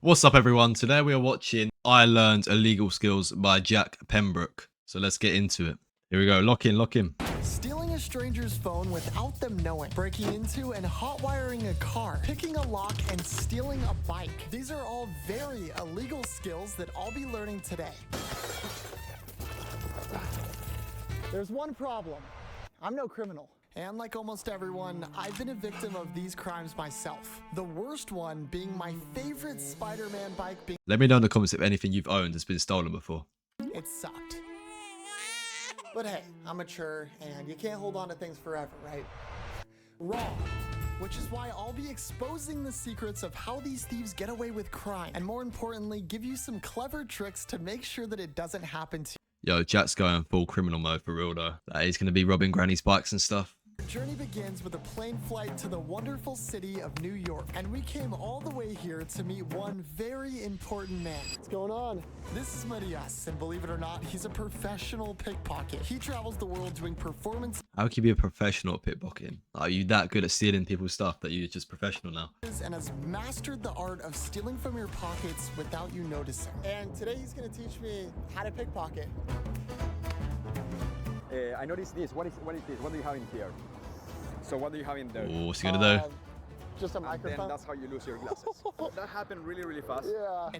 What's up, everyone? Today we are watching I Learned Illegal Skills by Jack Pembroke. So let's get into it. Here we go. Lock in, lock in. Stealing a stranger's phone without them knowing, breaking into and hotwiring a car, picking a lock, and stealing a bike. These are all very illegal skills that I'll be learning today. There's one problem. I'm no criminal. And like almost everyone, I've been a victim of these crimes myself. The worst one being my favorite Spider-Man bike being... Let me know in the comments if anything you've owned has been stolen before. It sucked. But hey, I'm mature, and you can't hold on to things forever, right? Wrong. Which is why I'll be exposing the secrets of how these thieves get away with crime, and more importantly, give you some clever tricks to make sure that it doesn't happen to you. Yo, Jack's going full criminal mode for real though. That he's going to be robbing granny's bikes and stuff. Our journey begins with a plane flight to the wonderful city of New York, and we came all the way here to meet one very important man. What's going on? This is Matias, and believe it or not, he's a professional pickpocket. He travels the world doing performance How can you be a professional at pickpocketing? Are you that good at stealing people's stuff that you're just professional now? and has mastered the art of stealing from your pockets without you noticing. And today he's going to teach me how to pickpocket. I noticed this. What is this? What do you have in here? So what do you have in there? Oh, what's he going to do? Just a And microphone. then that's how you lose your glasses. That happened really fast. Yeah.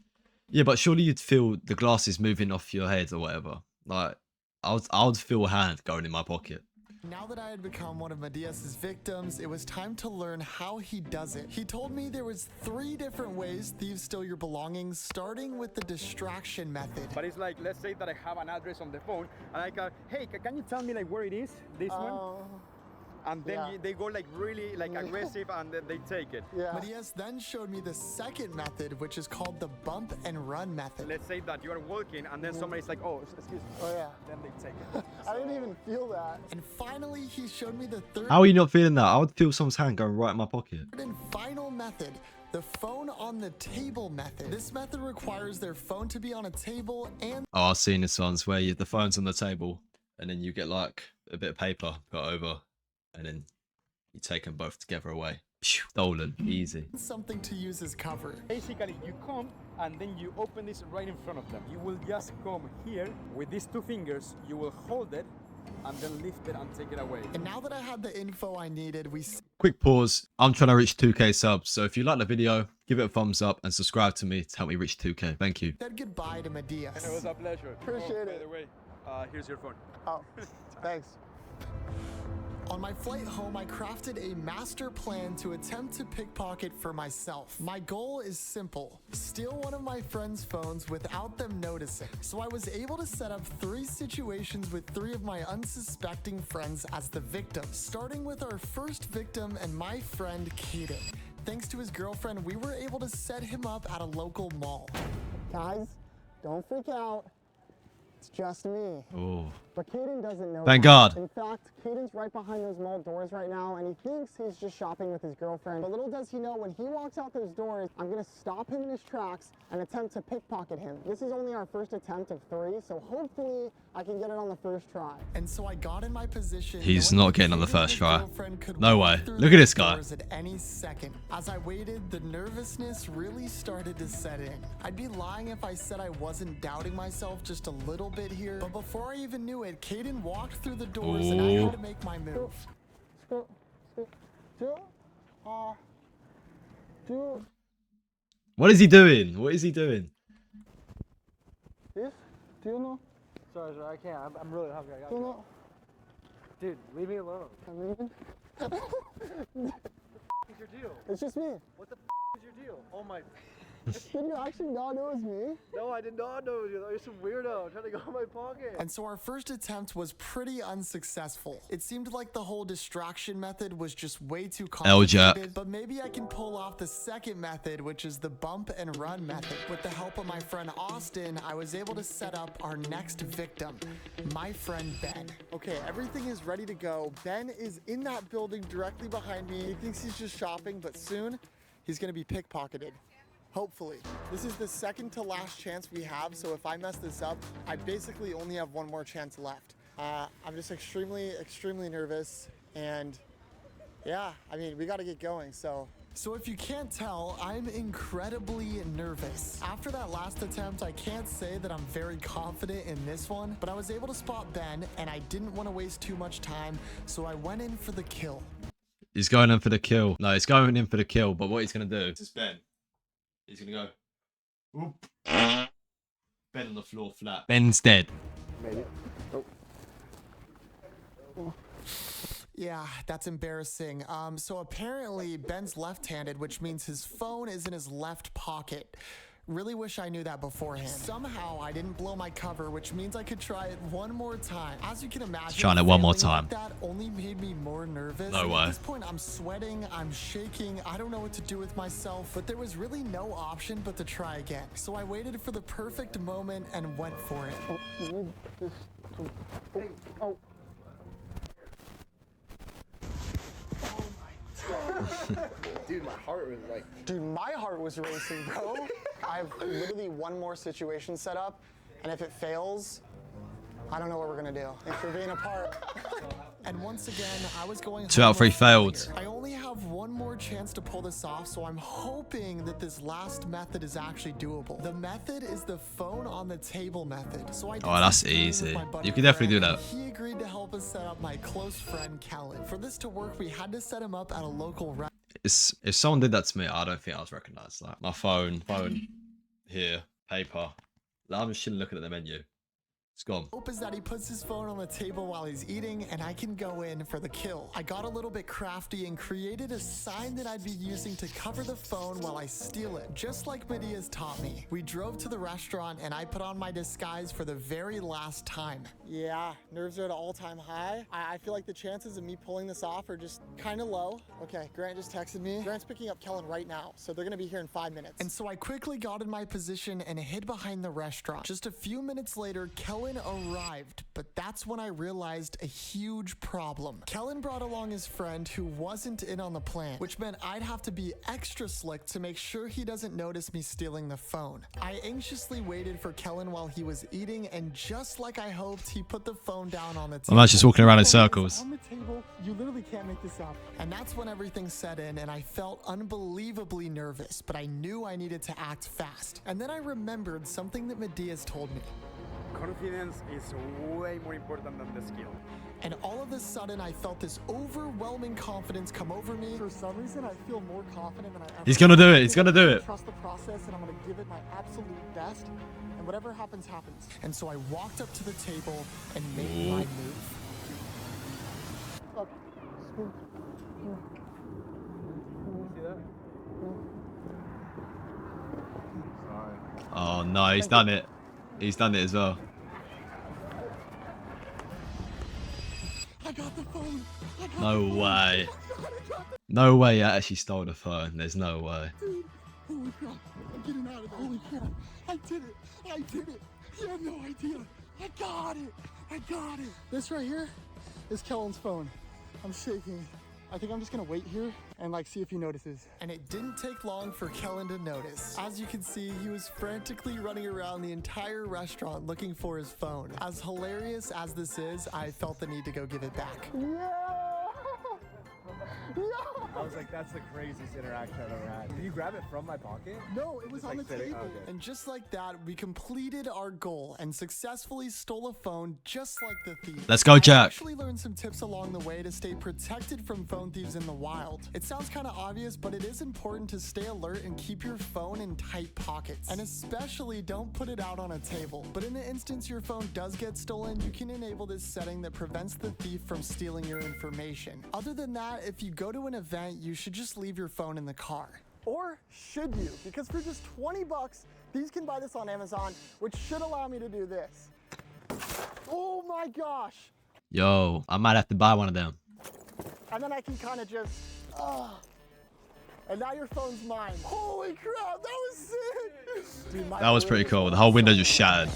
Yeah, but surely you'd feel the glasses moving off your head or whatever. Like, I would feel a hand going in my pocket. Now that I had become one of Matias's victims, it was time to learn how he does it. He told me there was 3 different ways thieves steal your belongings, starting with the distraction method. But it's like, let's say that I have an address on the phone, and I go, hey, can you tell me like where it is? This one? And then yeah. they go like really like aggressive, and then they take it. Yeah. Matias then showed me the second method, which is called the bump and run method. Let's say that you are walking, and then somebody's like, oh, excuse me. Oh yeah. Then they take it. I didn't even feel that. And finally, he showed me the third How are you not feeling that? I would feel someone's hand going right in my pocket. and final method, the phone on the table method. This method requires their phone to be on a table and Oh, I've seen this ones where the phone's on the table and then you get like a bit of paper put over and then you take them both together away. Phew, stolen. Easy. something to use as cover. Basically, you come and then you open this right in front of them. You will just come here with these 2 fingers. You will hold it and then lift it and take it away. And now that I had the info I needed, we Quick pause. I'm trying to reach 2k subs. So if you like the video, give it a thumbs up and subscribe to me to help me reach 2k. Thank you. said goodbye to Matias. It was a pleasure. Appreciate By it. the way, here's your phone. Oh, thanks. On my flight home, I crafted a master plan to attempt to pickpocket for myself. My goal is simple: steal one of my friends' phones without them noticing. So I was able to set up 3 situations with 3 of my unsuspecting friends as the victims, starting with our first victim and my friend Caden. Thanks to his girlfriend, we were able to set him up at a local mall. Guys, don't freak out. It's just me. Oh, But Caden doesn't know thank that. God. In fact, Caden's right behind those mall doors right now, and he thinks he's just shopping with his girlfriend. But little does he know, when he walks out those doors, I'm gonna stop him in his tracks and attempt to pickpocket him. This is only our first attempt of 3, so hopefully I can get it on the first try. And so I got in my position. He's knowing not that getting on the Caden first and his try. girlfriend could No walk way. through Look at those this guy. doors at any second. As I waited, the nervousness really started to set in. I'd be lying if I said I wasn't doubting myself just a little bit here. But before I even knew it, Caden walked through the doors and I Ooh. had to make my move. What is he doing? What is he doing? This? Do you know? Sorry, I can't. I'm really hungry. I gotta go. Dude, leave me alone. I'm leaving. What's your deal? It's just me. What the is your deal? Oh my. Did you actually not know it was me? No, I did not know you. You're some weirdo trying to go in my pocket. And so our first attempt was pretty unsuccessful. It seemed like the whole distraction method was just way too L-Jack. complicated, but maybe I can pull off the second method, which is the bump and run method. With the help of my friend Austin, I was able to set up our next victim, my friend Ben. Okay, everything is ready to go. Ben is in that building directly behind me. He thinks he's just shopping, but soon he's gonna be pickpocketed. Hopefully. This is the second to last chance we have, so if I mess this up, I basically only have 1 more chance left. I'm just extremely nervous, and yeah, I mean, we gotta get going, so So if you can't tell, I'm incredibly nervous. After that last attempt, I can't say that I'm very confident in this one, but I was able to spot Ben and I didn't want to waste too much time, so I went in for the kill. He's going in for the kill. No, he's going in for the kill, but what he's going to do... This is Ben. He's going to go... Oop. Ben on the floor flat. Ben's dead. Maybe. Oh. Yeah, that's embarrassing. So apparently Ben's left-handed, which means his phone is in his left pocket. Really wish I knew that beforehand. Somehow I didn't blow my cover, which means I could try it one more time. As you can imagine, Trying it one more failing time. like that only made me more nervous. No And way. At this point, I'm sweating, I'm shaking, I don't know what to do with myself, but there was really no option but to try again. So I waited for the perfect moment and went for it. Oh, you need this to... Oh. Dude, my heart was like... Dude, my heart was racing, bro. I have literally one more situation set up, and if it fails, I don't know what we're gonna do. Thanks for being a part. And once again, I was going 2 out of 3 failed. failure. I only have one more chance to pull this off, so I'm hoping that this last method is actually doable. The method is the phone on the table method. So I did Oh, that's some dealing with easy. my buddy You can definitely do Grant, that. and he agreed to help us set up my close friend Kellen. For this to work, we had to set him up at a local restaurant. If someone did that to me, I don't think I was recognised. Like my phone here, paper. Like, I'm just chilling looking at the menu. It's gone. Hope is that he puts his phone on the table while he's eating and I can go in for the kill. I got a little bit crafty and created a sign that I'd be using to cover the phone while I steal it, just like Medea's taught me. We drove to the restaurant and I put on my disguise for the very last time. Yeah, nerves are at an all-time high. I feel like the chances of me pulling this off are just kind of low. Okay, Grant just texted me. Grant's picking up Kellen right now, so they're gonna be here in 5 minutes. And so I quickly got in my position and hid behind the restaurant. Just a few minutes later, Kellen arrived, but that's when I realized a huge problem. Kellen brought along his friend who wasn't in on the plan, which meant I'd have to be extra slick to make sure he doesn't notice me stealing the phone. I anxiously waited for Kellen while he was eating, and just like I hoped, he put the phone down on the table. I'm just walking around in circles. On the table, you literally can't make this up. And that's when everything set in, and I felt unbelievably nervous, but I knew I needed to act fast. And then I remembered something that Medea's told me. Confidence is way more important than the skill. And all of a sudden, I felt this overwhelming confidence come over me. For some reason, I feel more confident than I ever. He's gonna do it. He's gonna do it. Trust the process, and I'm gonna give it my absolute best. And whatever happens, happens. And so I walked up to the table and made my move. Up. Smooth. See that? Oh no, he's done it. He's done it as well. I got the phone. I got No the phone. way. Oh my God, I got the No way I actually stole the phone. There's no way. dude. Holy crap. I'm getting out of there. Holy crap. I did it. I did it. You have no idea. I got it. I got it. This right here is Kellen's phone. I'm shaking. I think I'm just gonna wait here and see if he notices. And it didn't take long for Kellen to notice. As you can see, he was frantically running around the entire restaurant looking for his phone. As hilarious as this is, I felt the need to go give it back. I was like, that's the craziest interaction I've ever had. Did you grab it from my pocket? No, it was Just on like the sitting- table. okay. And just like that, we completed our goal and successfully stole a phone just like the thief. Let's go, I Jack. actually learned some tips along the way to stay protected from phone thieves in the wild. It sounds kind of obvious, but it is important to stay alert and keep your phone in tight pockets. And especially don't put it out on a table. But in the instance your phone does get stolen, you can enable this setting that prevents the thief from stealing your information. Other than that, if you go to an event, you should just leave your phone in the car. Or should you? Because for just 20 bucks, these can buy this on Amazon, which should allow me to do this. Oh my gosh. Yo, I might have to buy one of them. And then I can kind of just, and now your phone's mine. Holy crap, that was sick. Dude, my That was pretty phone cool. is The whole window so just shattered.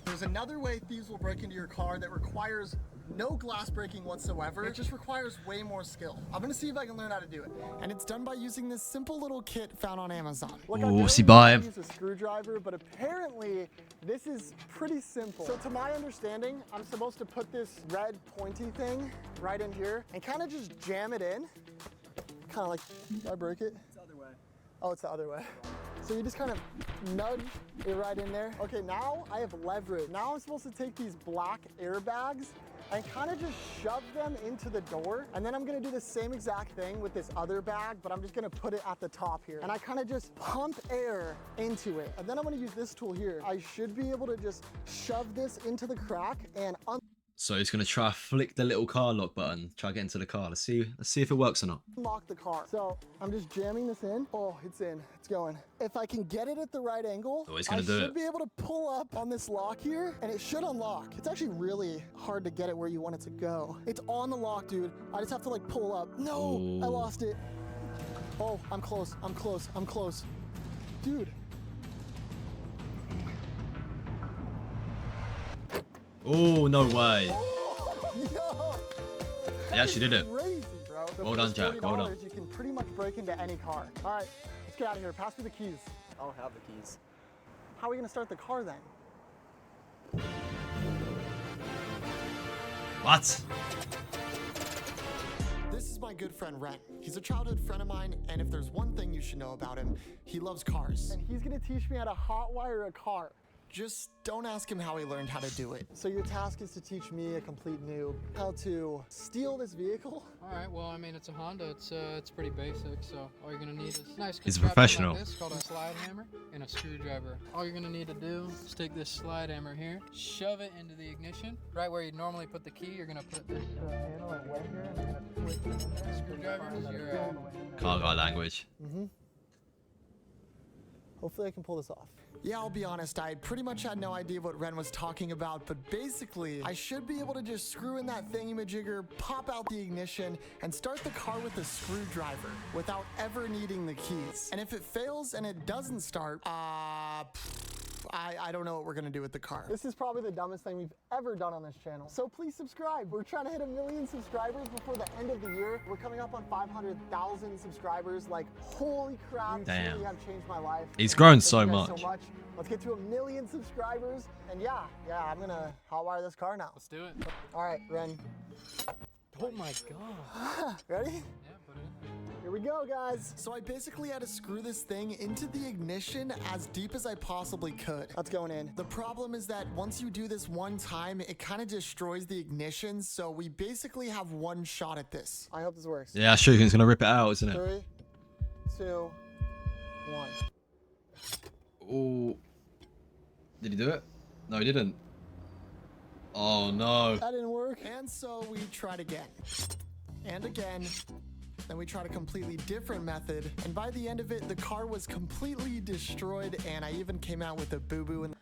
There's another way thieves will break into your car that requires no glass breaking whatsoever. It just requires way more skill. I'm gonna see if I can learn how to do it. And it's done by using this simple little kit found on Amazon. Look, I Ooh, barely see, buy. use a screwdriver, but apparently this is pretty simple. So to my understanding, I'm supposed to put this red pointy thing right in here and kind of just jam it in. kind of like, do I break it? It's the other way. Oh, it's the other way. So you just kind of nudge it right in there. Okay, now I have leverage. Now I'm supposed to take these black airbags and kind of just shove them into the door. And then I'm gonna do the same exact thing with this other bag, but I'm just gonna put it at the top here. And I kind of just pump air into it. And then I'm gonna use this tool here. I should be able to just shove this into the crack and So he's gonna try flick the little car lock button, try get into the car. Let's see if it works or not. unlock the car. So I'm just jamming this in. Oh, it's in, it's going. If I can get it at the right angle, Oh, he's gonna I do should it. be able to pull up on this lock here and it should unlock. It's actually really hard to get it where you want it to go. It's on the lock, dude. I just have to like pull up. No, I Oh. lost it. Oh, I'm close, I'm close, I'm close. Dude, Oh, no way. yo. He actually did it. Crazy, bro. But Well for done, this Jack, well done. $40, you can pretty much break into any car. All right, let's get out of here. Pass me the keys. I don't have the keys. How are we gonna start the car then? What? This is my good friend Ren. He's a childhood friend of mine, and if there's one thing you should know about him, he loves cars. And he's gonna teach me how to hotwire a car. Just don't ask him how he learned how to do it. So your task is to teach me, a complete noob, how to steal this vehicle. All right. Well, I mean, it's a Honda. It's pretty basic. So all you're gonna need is nice. He's a contraption professional. Like this called a slide hammer and a screwdriver. All you're gonna need to do is take this slide hammer here, shove it into the ignition, right where you normally put the key. You're gonna put this handle like right here, and you're gonna twist it in there. Screwdriver is your Car guy language. Hopefully I can pull this off. Yeah, I'll be honest, I pretty much had no idea what Ren was talking about, but basically, I should be able to just screw in that thingamajigger, pop out the ignition, and start the car with a screwdriver without ever needing the keys. And if it fails and it doesn't start, I don't know what we're gonna do with the car. This is probably the dumbest thing we've ever done on this channel. So please subscribe. We're trying to hit 1 million subscribers before the end of the year. We're coming up on 500,000 subscribers. Like, holy crap. You Damn. truly have changed my life. He's grown Thank so you guys much. Let's get to 1 million subscribers. And yeah, I'm gonna hotwire this car now. Let's do it. All right, Ren. Oh my God. Ready? Yeah, put it in there. Here we go, guys. So I basically had to screw this thing into the ignition as deep as I possibly could. That's going in. The problem is that once you do this one time, it kind of destroys the ignition. So we basically have one shot at this. I hope this works. Yeah, sure. He's gonna rip it out, isn't it? 3, 2, 1. Oh. Did he do it? No, he didn't. Oh no. That didn't work. And so we tried again. And again. Then we tried a completely different method. And by the end of it, the car was completely destroyed. And I even came out with a boo-boo in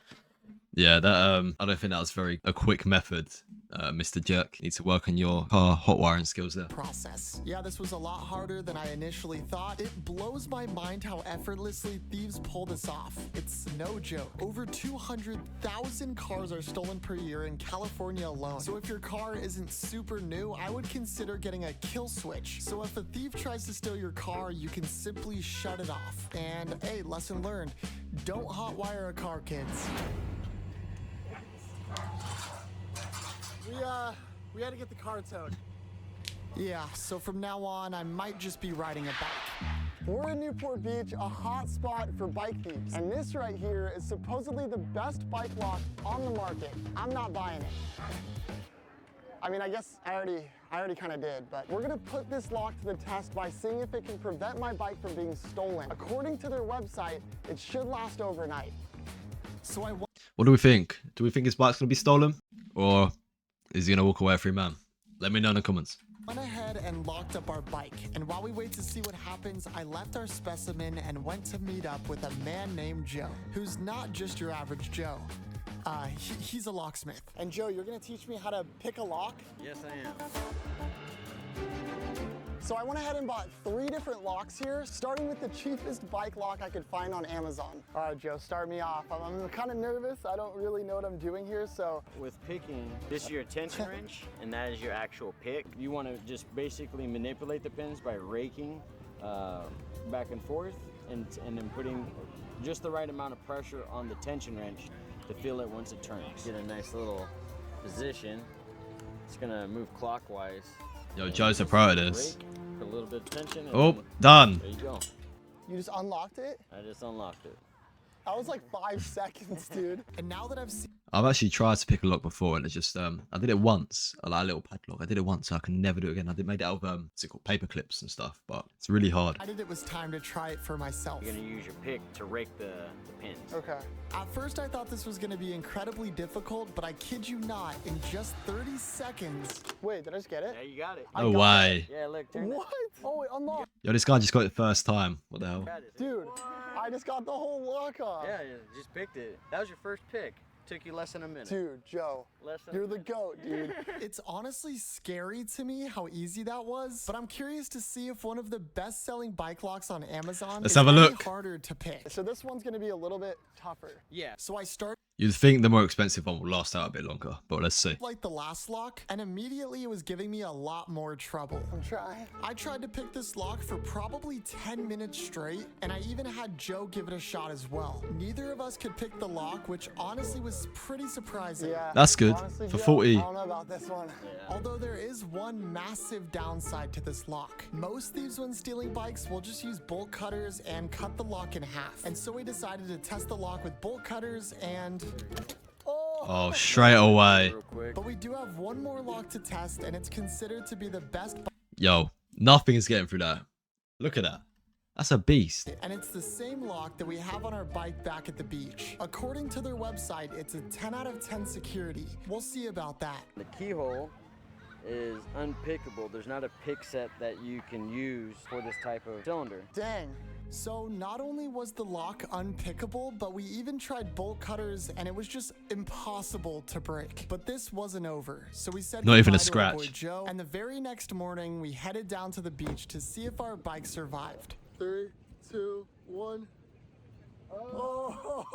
Yeah, that I don't think that was a quick method, Mr. Jerk. You need to work on your car hot wiring skills there. process. Yeah, this was a lot harder than I initially thought. It blows my mind how effortlessly thieves pull this off. It's no joke. Over 200,000 cars are stolen per year in California alone. So if your car isn't super new, I would consider getting a kill switch. So if a thief tries to steal your car, you can simply shut it off. And hey, lesson learned, don't hotwire a car, kids. We had to get the car towed. Yeah, so from now on, I might just be riding a bike. We're in Newport Beach, a hot spot for bike thieves. And this right here is supposedly the best bike lock on the market. I'm not buying it. I mean, I guess I already kind of did, but we're gonna put this lock to the test by seeing if it can prevent my bike from being stolen. According to their website, it should last overnight. So What do we think? Do we think his bike's gonna be stolen, or is he gonna walk away a free man? Let me know in the comments. Went ahead and locked up our bike, and while we wait to see what happens, I left our specimen and went to meet up with a man named Joe, who's not just your average Joe. He's a locksmith. And Joe, you're gonna teach me how to pick a lock? Yes, I am. So I went ahead and bought 3 different locks here, starting with the cheapest bike lock I could find on Amazon. All right, Joe, start me off. I'm kind of nervous. I don't really know what I'm doing here, so. With picking, this is your tension wrench, and that is your actual pick. You want to just basically manipulate the pins by raking back and forth, and then putting just the right amount of pressure on the tension wrench to feel it once it turns. Get a nice little position. It's gonna move clockwise. Yo, Joe's a pro at this. a little bit of tension. And Oh, then done. there you go. You just unlocked it? I just unlocked it. That was like 5 seconds, dude. And now that I've seen I've actually tried to pick a lock before, and it's just I did it once, like a little padlock. I did it once, so I can never do it again. I did made it out of what's it called, paper clips and stuff, but it's really hard. it was time to try it for myself. You're gonna use your pick to rake the pins. Okay. At first, I thought this was going to be incredibly difficult, but I kid you not, in just 30 seconds. Wait, did I just get it? Yeah, you got it. No way. Yeah, look, turn it. What? Oh, it unlocked. Yo, this guy just got it first time. What the hell? Got it. Dude, I just got the whole lock off. Yeah, you just picked it. That was your first pick. Took you less than a minute. Dude, Joe, Less than you're the GOAT, dude. It's honestly scary to me how easy that was, but I'm curious to see if one of the best-selling bike locks on Amazon Let's is have a any look. harder to pick. So this one's going to be a little bit tougher. Yeah. So I started You'd think the more expensive one will last out a bit longer, but let's see. like the last lock, and immediately it was giving me a lot more trouble. I'm trying. I tried to pick this lock for probably 10 minutes straight, and I even had Joe give it a shot as well. Neither of us could pick the lock, which honestly was pretty surprising. Yeah. That's good. Honestly, For Joe, 40. I don't know about this one. Although there is one massive downside to this lock. Most thieves when stealing bikes will just use bolt cutters and cut the lock in half. And so we decided to test the lock with bolt cutters and... Oh, straight away. Real quick. But we do have one more lock to test, and it's considered to be the best Yo, nothing is getting through that. Look at that. That's a beast. and it's the same lock that we have on our bike back at the beach. According to their website, it's a 10 out of 10 security. We'll see about that. The keyhole is unpickable. There's not a pick set that you can use for this type of cylinder. Dang. So not only was the lock unpickable, but we even tried bolt cutters and it was just impossible to break. But this wasn't over. So we said Not even a goodbye to our boy scratch. Joe, and the very next morning we headed down to the beach to see if our bike survived. 3, 2, 1. Oh,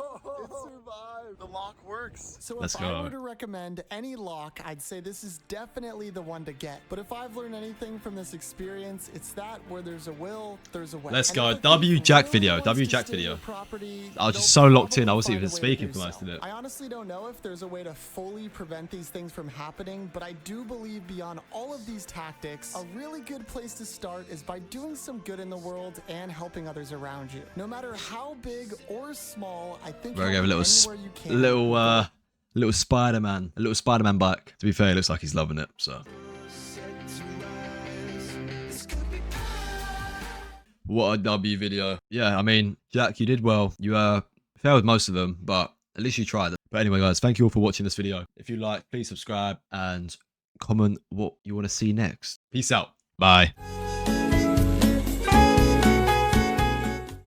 it survived. The lock works. So Let's if I go. were to recommend any lock, I'd say this is definitely the one to get. But if I've learned anything from this experience, it's that where there's a will, there's a way. Let's And go. if a thief W Jack really video. wants W to Jack steal your video. property, I was just they'll so locked in, probably I wasn't find even a way to speaking do for most so. of it. I honestly don't know if there's a way to fully prevent these things from happening, but I do believe beyond all of these tactics, a really good place to start is by doing some good in the world and helping others around you. No matter how big or small, I think We're gonna help have a little, anywhere you can. little Spider-Man, a little Spider-Man bike. To be fair, it looks like he's loving it. So, what a W video. Yeah, I mean, Jack, you did well. You failed most of them, but at least you tried. But anyway, guys, thank you all for watching this video. If you like, please subscribe and comment what you want to see next. Peace out. Bye.